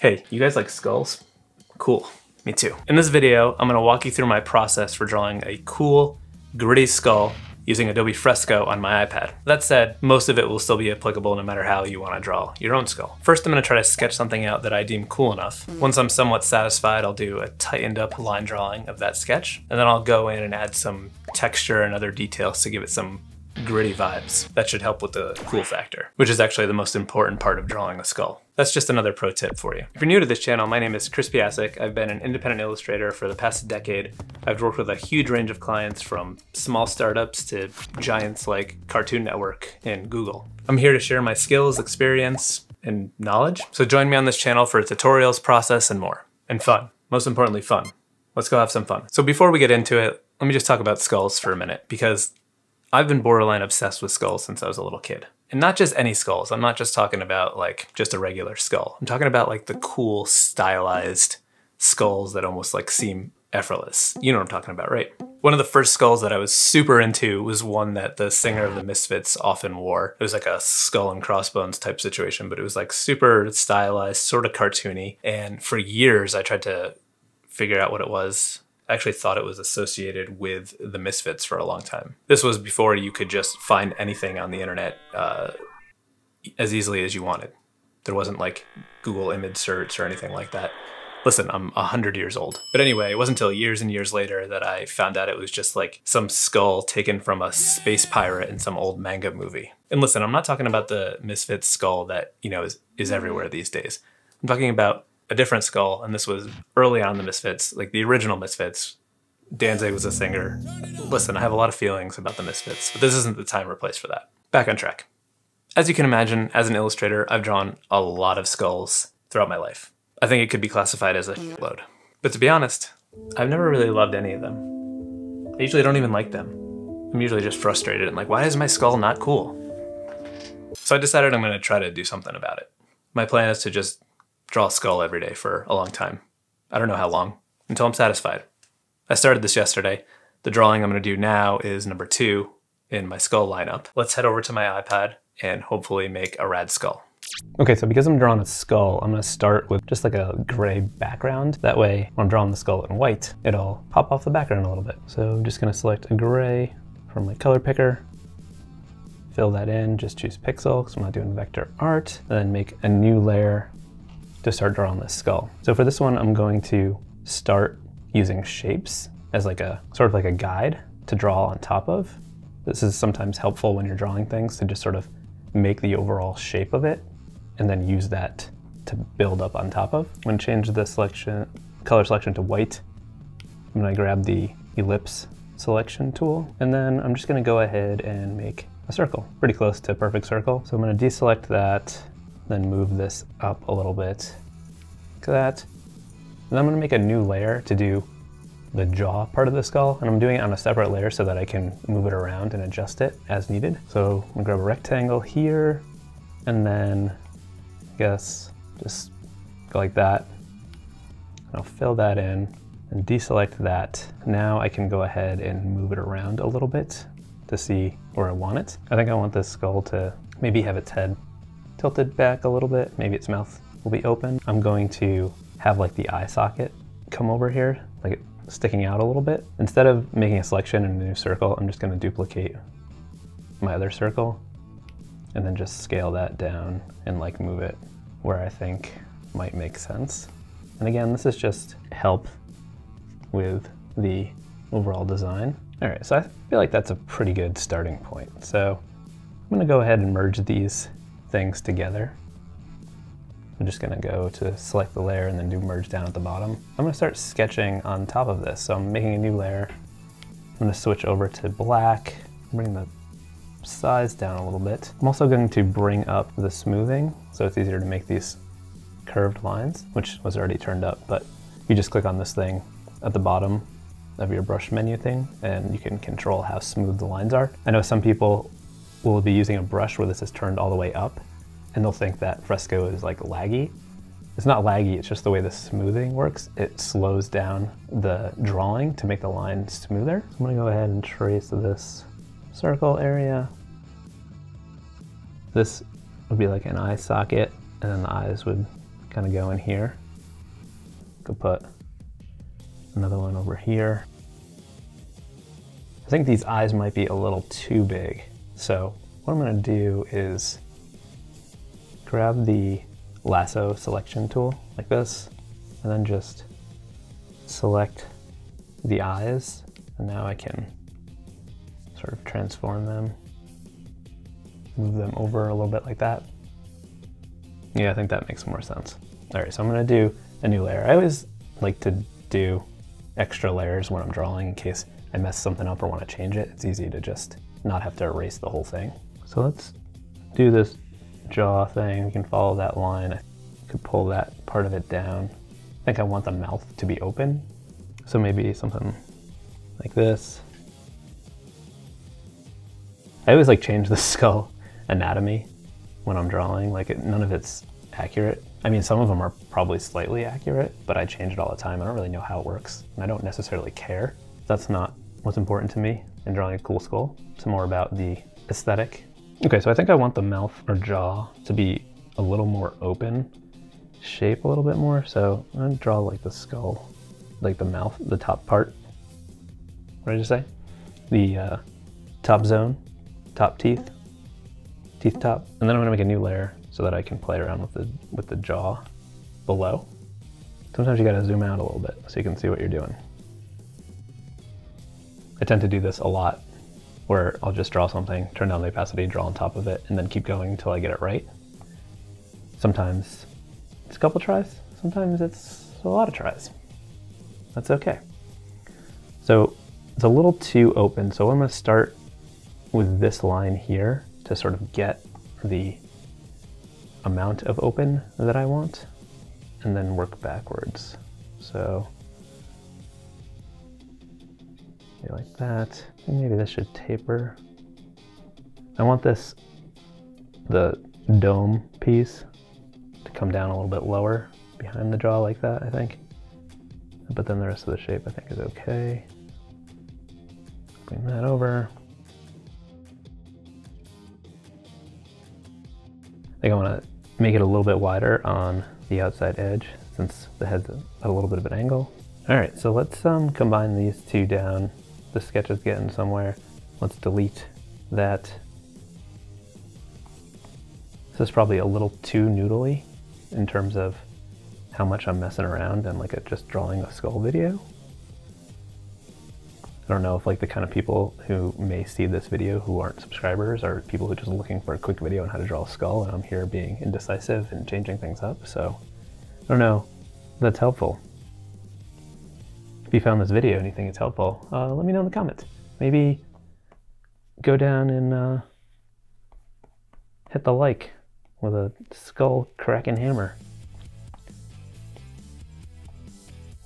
Hey, you guys like skulls? Cool, me too. In this video, I'm gonna walk you through my process for drawing a cool, gritty skull using Adobe Fresco on my iPad. That said, most of it will still be applicable no matter how you wanna draw your own skull. First, I'm gonna try to sketch something out that I deem cool enough. Once I'm somewhat satisfied, I'll do a tightened up line drawing of that sketch, and then I'll go in and add some texture and other details to give it some gritty vibes. That should help with the cool factor, which is actually the most important part of drawing a skull. That's just another pro tip for you. If you're new to this channel, my name is Chris Piasek. I've been an independent illustrator for the past decade. I've worked with a huge range of clients from small startups to giants like Cartoon Network and Google. I'm here to share my skills, experience, and knowledge. So join me on this channel for tutorials, process, and more. And fun. Most importantly, fun. Let's go have some fun. So before we get into it, let me just talk about skulls for a minute, because I've been borderline obsessed with skulls since I was a little kid. And not just any skulls. I'm not just talking about like just a regular skull. I'm talking about like the cool stylized skulls that almost like seem effortless. You know what I'm talking about, right? One of the first skulls that I was super into was one that the singer of the Misfits often wore. It was like a skull and crossbones type situation, but it was like super stylized, sort of cartoony. And for years I tried to figure out what it was. I actually thought it was associated with the Misfits for a long time. This was before you could just find anything on the internet as easily as you wanted. There wasn't like Google image search or anything like that. Listen, I'm 100 years old. But anyway, it wasn't until years and years later that I found out it was just like some skull taken from a space pirate in some old manga movie. And listen, I'm not talking about the Misfits skull that, you know, is everywhere these days. I'm talking about a different skull, and this was early on in the Misfits, like the original Misfits. Danzig was a singer. Listen, I have a lot of feelings about the Misfits, but this isn't the time or place for that. Back on track. As you can imagine, as an illustrator, I've drawn a lot of skulls throughout my life. I think it could be classified as a shitload. But to be honest, I've never really loved any of them. I usually don't even like them. I'm usually just frustrated and like, why is my skull not cool? So I decided I'm gonna try to do something about it. My plan is to just draw a skull every day for a long time. I don't know how long, until I'm satisfied. I started this yesterday. The drawing I'm gonna do now is number 2 in my skull lineup. Let's head over to my iPad and hopefully make a rad skull. Okay, so because I'm drawing a skull, I'm gonna start with just like a gray background. That way, when I'm drawing the skull in white, it'll pop off the background a little bit. So I'm just gonna select a gray from my color picker, fill that in, just choose pixel, because I'm not doing vector art, and then make a new layer to start drawing this skull. So for this one, I'm going to start using shapes as like a sort of like a guide to draw on top of. This is sometimes helpful when you're drawing things to just sort of make the overall shape of it and then use that to build up on top of. I'm gonna change the color selection to white. I'm gonna grab the ellipse selection tool, and then I'm just gonna go ahead and make a circle, pretty close to a perfect circle. So I'm gonna deselect that, then move this up a little bit, like that. And I'm gonna make a new layer to do the jaw part of the skull, and I'm doing it on a separate layer so that I can move it around and adjust it as needed. So I'm gonna grab a rectangle here, and then I guess just go like that. And I'll fill that in and deselect that. Now I can go ahead and move it around a little bit to see where I want it. I think I want this skull to maybe have its head tilted back a little bit. Maybe its mouth will be open. I'm going to have like the eye socket come over here, like it sticking out a little bit. Instead of making a selection in a new circle, I'm just gonna duplicate my other circle and then just scale that down and like move it where I think might make sense. And again, this is just help with the overall design. All right, so I feel like that's a pretty good starting point. So I'm gonna go ahead and merge these things together. I'm just gonna go to select the layer and then do merge down at the bottom. I'm gonna start sketching on top of this. So I'm making a new layer. I'm gonna switch over to black, bring the size down a little bit. I'm also going to bring up the smoothing so it's easier to make these curved lines, which was already turned up, but you just click on this thing at the bottom of your brush menu thing and you can control how smooth the lines are. I know some people will be using a brush where this is turned all the way up and they'll think that Fresco is like laggy. It's not laggy, it's just the way the smoothing works. It slows down the drawing to make the line smoother. So I'm gonna go ahead and trace this circle area. This would be like an eye socket, and then the eyes would kind of go in here. Could put another one over here. I think these eyes might be a little too big. So what I'm gonna do is grab the lasso selection tool like this, and then just select the eyes. And now I can sort of transform them, move them over a little bit like that. Yeah, I think that makes more sense. All right, so I'm gonna do a new layer. I always like to do extra layers when I'm drawing in case I mess something up or want to change it. It's easy to just not have to erase the whole thing. So let's do this jaw thing. We can follow that line. I could pull that part of it down. I think I want the mouth to be open. So maybe something like this. I always like change the skull anatomy when I'm drawing. Like none of it's accurate. I mean, some of them are probably slightly accurate, but I change it all the time. I don't really know how it works, and I don't necessarily care. That's not what's important to me in drawing a cool skull. It's more about the aesthetic. Okay, so I think I want the mouth or jaw to be a little more open shape a little bit more. So I'm gonna draw like the skull, like the mouth, the top part. What did I just say? The top zone, top teeth top. And then I'm gonna make a new layer so that I can play around with the jaw below. Sometimes you gotta zoom out a little bit so you can see what you're doing. I tend to do this a lot, where I'll just draw something, turn down the opacity, draw on top of it, and then keep going until I get it right. Sometimes it's a couple tries, sometimes it's a lot of tries. That's okay. So it's a little too open, so I'm gonna start with this line here to sort of get the amount of open that I want, and then work backwards. So like that. Maybe this should taper. I want this, the dome piece, to come down a little bit lower behind the jaw like that, I think. But then the rest of the shape I think is okay. Bring that over. I think I want to make it a little bit wider on the outside edge since the head's at a little bit of an angle. All right, so let's combine these two down. The sketch is getting somewhere. Let's delete that. This is probably a little too noodly in terms of how much I'm messing around and like just drawing a skull video. I don't know if like the kind of people who may see this video who aren't subscribers are people who are just looking for a quick video on how to draw a skull, and I'm here being indecisive and changing things up, so I don't know if that's helpful. If you found this video and you think it's helpful, let me know in the comments. Maybe go down and hit the like with a skull cracking hammer.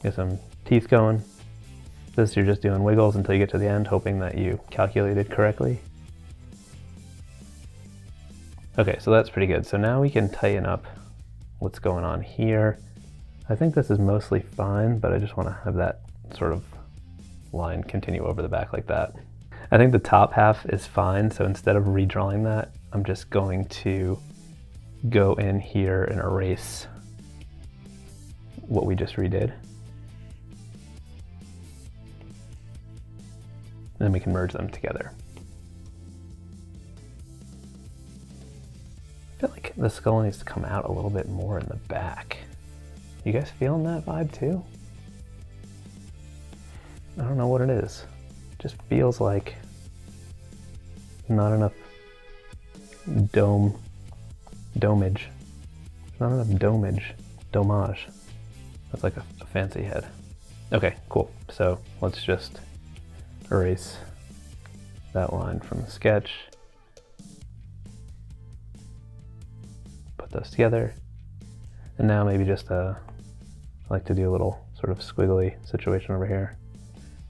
Get some teeth going. This you're just doing wiggles until you get to the end, hoping that you calculated correctly. Okay, so that's pretty good. So now we can tighten up what's going on here. I think this is mostly fine, but I just want to have that sort of line continue over the back like that. I think the top half is fine, so instead of redrawing that, I'm just going to go in here and erase what we just redid. And then we can merge them together. I feel like the skull needs to come out a little bit more in the back. You guys feeling that vibe too? I don't know what it is. It just feels like not enough domage. Not enough domage. That's like a fancy head. Okay, cool. So let's just erase that line from the sketch. Put those together. And now maybe just I like to do a little sort of squiggly situation over here,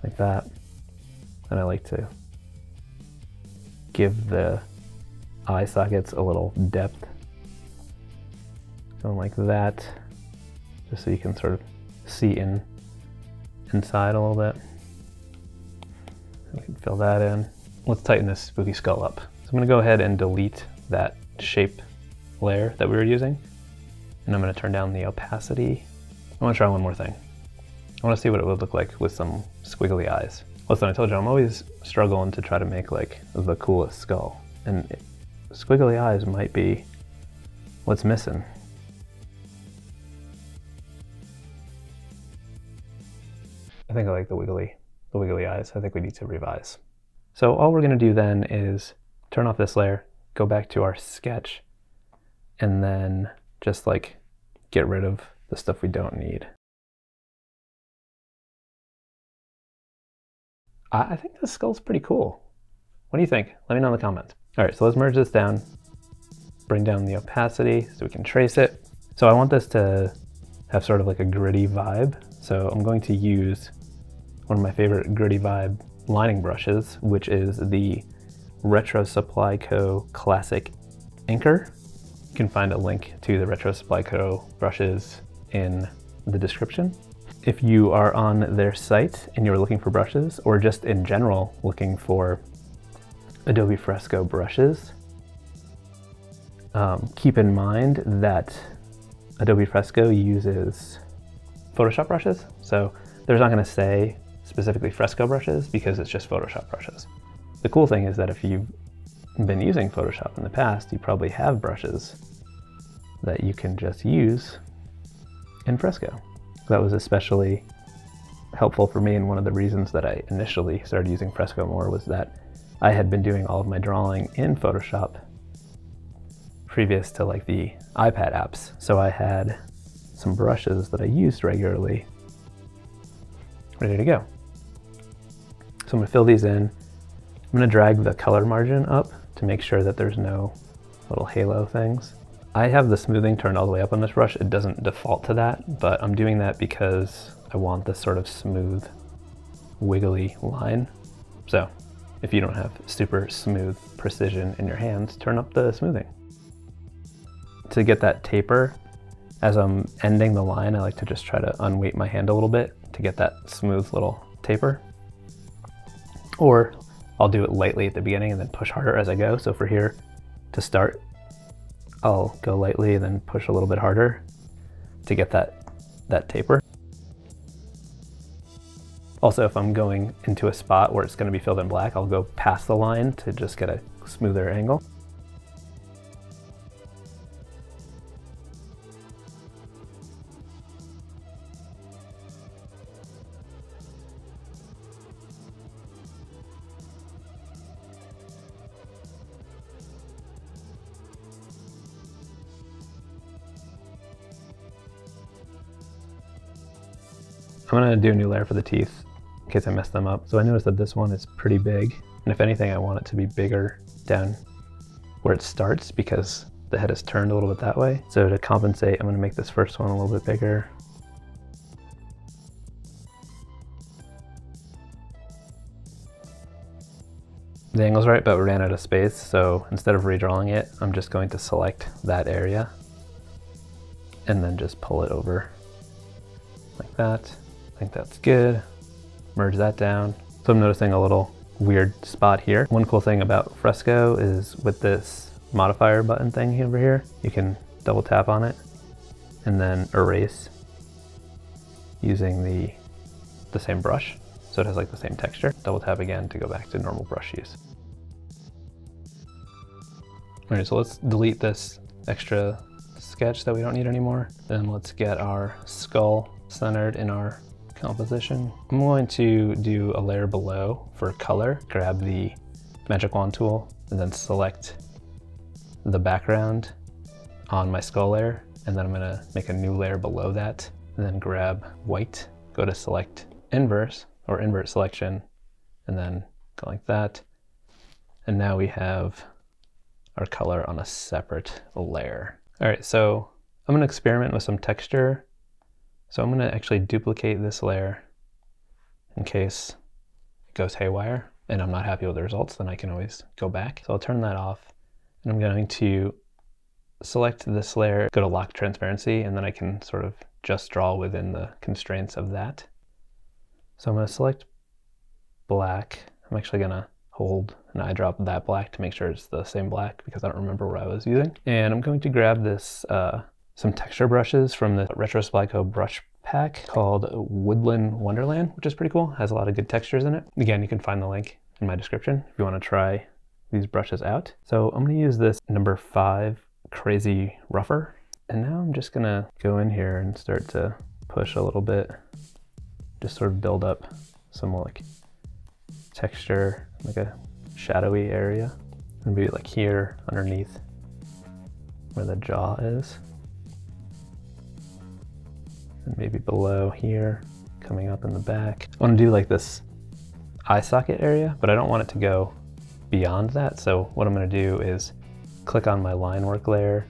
like that. And I like to give the eye sockets a little depth, going like that, just so you can sort of see inside a little bit. We can fill that in. Let's tighten this spooky skull up. So I'm gonna go ahead and delete that shape layer that we were using, And I'm gonna turn down the opacity. I wanna try one more thing. I wanna see what it would look like with some squiggly eyes. Listen, I told you, I'm always struggling to try to make like the coolest skull. And squiggly eyes might be what's missing. I think I like the wiggly eyes. I think we need to revise. So all we're gonna do then is turn off this layer, go back to our sketch, and then just like get rid of the stuff we don't need. I think this skull's pretty cool. What do you think? Let me know in the comments. All right, so let's merge this down, bring down the opacity so we can trace it. So I want this to have sort of like a gritty vibe. So I'm going to use one of my favorite gritty vibe lining brushes, which is the Retro Supply Co. Classic Inker. You can find a link to the Retro Supply Co. brushes in the description. If you are on their site and you're looking for brushes, or just in general looking for Adobe Fresco brushes, keep in mind that Adobe Fresco uses Photoshop brushes. So there's not going to say specifically Fresco brushes because it's just Photoshop brushes. The cool thing is that if you've been using Photoshop in the past, you probably have brushes that you can just use in Fresco. That was especially helpful for me, and one of the reasons that I initially started using Fresco more was that I had been doing all of my drawing in Photoshop previous to like the iPad apps. So I had some brushes that I used regularly ready to go. So I'm gonna fill these in. I'm gonna drag the color margin up to make sure that there's no little halo things. I have the smoothing turned all the way up on this brush. It doesn't default to that, but I'm doing that because I want this sort of smooth, wiggly line. So if you don't have super smooth precision in your hands, turn up the smoothing. To get that taper, as I'm ending the line, I like to just try to unweight my hand a little bit to get that smooth little taper. Or I'll do it lightly at the beginning and then push harder as I go. So for here to start, I'll go lightly and then push a little bit harder to get that taper. Also, if I'm going into a spot where it's going to be filled in black, I'll go past the line to just get a smoother angle. I'm gonna do a new layer for the teeth in case I mess them up. So I noticed that this one is pretty big, and if anything, I want it to be bigger down where it starts because the head is turned a little bit that way. So to compensate, I'm gonna make this first one a little bit bigger. The angle's right, but we ran out of space, so instead of redrawing it, I'm just going to select that area and then just pull it over like that. I think that's good. Merge that down. So I'm noticing a little weird spot here. One cool thing about Fresco is with this modifier button thing over here, you can double tap on it and then erase using the same brush. So it has like the same texture. Double tap again to go back to normal brush use. All right, so let's delete this extra sketch that we don't need anymore. Then let's get our skull centered in our composition. I'm going to do a layer below for color. Grab the magic wand tool and then select the background on my skull layer. And then I'm gonna make a new layer below that and then grab white, go to select inverse or invert selection, and then go like that. And now we have our color on a separate layer. All right, so I'm gonna experiment with some texture. So I'm gonna actually duplicate this layer in case it goes haywire and I'm not happy with the results, then I can always go back. So I'll turn that off and I'm going to select this layer, go to lock transparency, and then I can sort of just draw within the constraints of that. So I'm gonna select black. I'm actually gonna hold an eyedrop of that black to make sure it's the same black because I don't remember what I was using. And I'm going to grab this some texture brushes from the Retro Splico brush pack called Woodland Wonderland, which is pretty cool. Has a lot of good textures in it. Again, you can find the link in my description if you want to try these brushes out. So I'm going to use this number 5 Crazy Rougher. And now I'm just going to go in here and start to push a little bit, just sort of build up some like texture, like a shadowy area. And maybe like here underneath where the jaw is. And maybe below here, coming up in the back. I want to do like this eye socket area, but I don't want it to go beyond that. So what I'm going to do is click on my line work layer,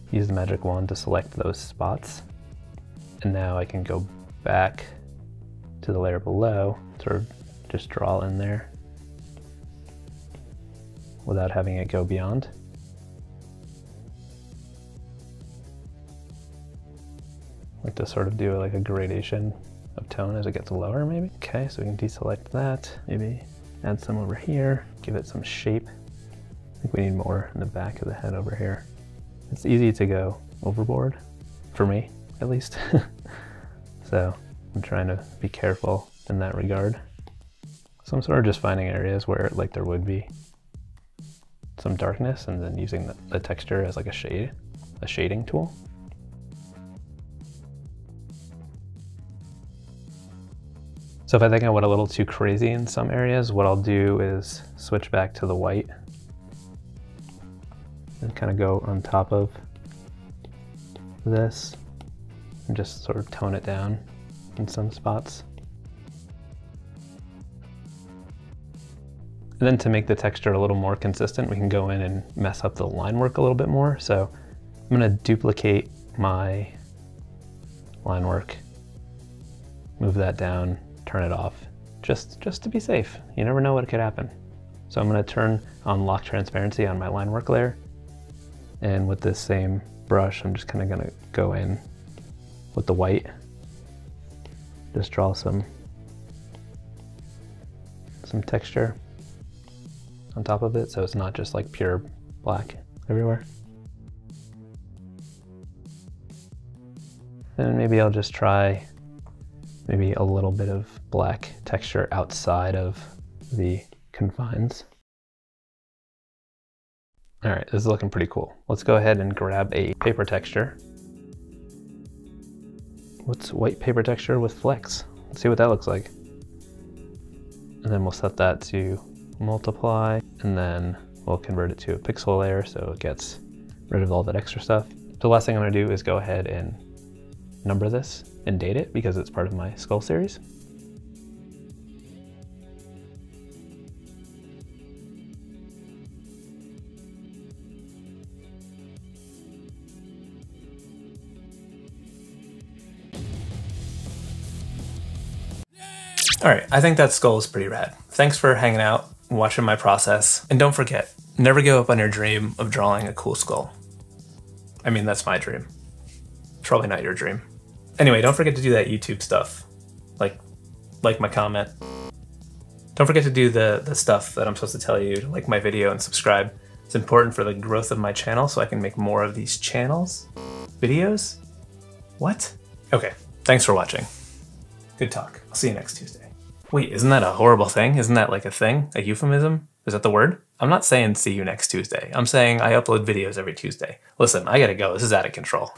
use the magic wand to select those spots. And now I can go back to the layer below, sort of just draw in there without having it go beyond. Like to sort of do like a gradation of tone as it gets lower maybe. Okay, so we can deselect that, maybe add some over here, give it some shape. I think we need more in the back of the head over here. It's easy to go overboard, for me at least. So I'm trying to be careful in that regard. So I'm sort of just finding areas where like there would be some darkness and then using the texture as like a shading tool. So if I think I went a little too crazy in some areas, what I'll do is switch back to the white and kind of go on top of this and just sort of tone it down in some spots. And then to make the texture a little more consistent, we can go in and mess up the line work a little bit more. So I'm going to duplicate my line work, move that down, turn it off, just to be safe. You never know what could happen. So I'm going to turn on lock transparency on my line work layer. And with this same brush, I'm just kind of going to go in with the white, just draw some texture on top of it, so it's not just like pure black everywhere. And maybe I'll just try maybe a little bit of black texture outside of the confines. All right, this is looking pretty cool. Let's go ahead and grab a paper texture. What's white paper texture with flex? Let's see what that looks like. And then we'll set that to multiply, and then we'll convert it to a pixel layer so it gets rid of all that extra stuff. So the last thing I'm gonna do is go ahead and number this and date it because it's part of my skull series. All right, I think that skull is pretty rad. Thanks for hanging out, watching my process. And don't forget, never give up on your dream of drawing a cool skull. I mean, that's my dream. It's probably not your dream. Anyway, don't forget to do that YouTube stuff. Like my comment. Don't forget to do the stuff that I'm supposed to tell you, to like my video and subscribe. It's important for the growth of my channel so I can make more of these videos. What? Okay, thanks for watching. Good talk. I'll see you next Tuesday. Wait, isn't that a horrible thing? Isn't that like a thing? A euphemism? Is that the word? I'm not saying see you next Tuesday. I'm saying I upload videos every Tuesday. Listen, I gotta go. This is out of control.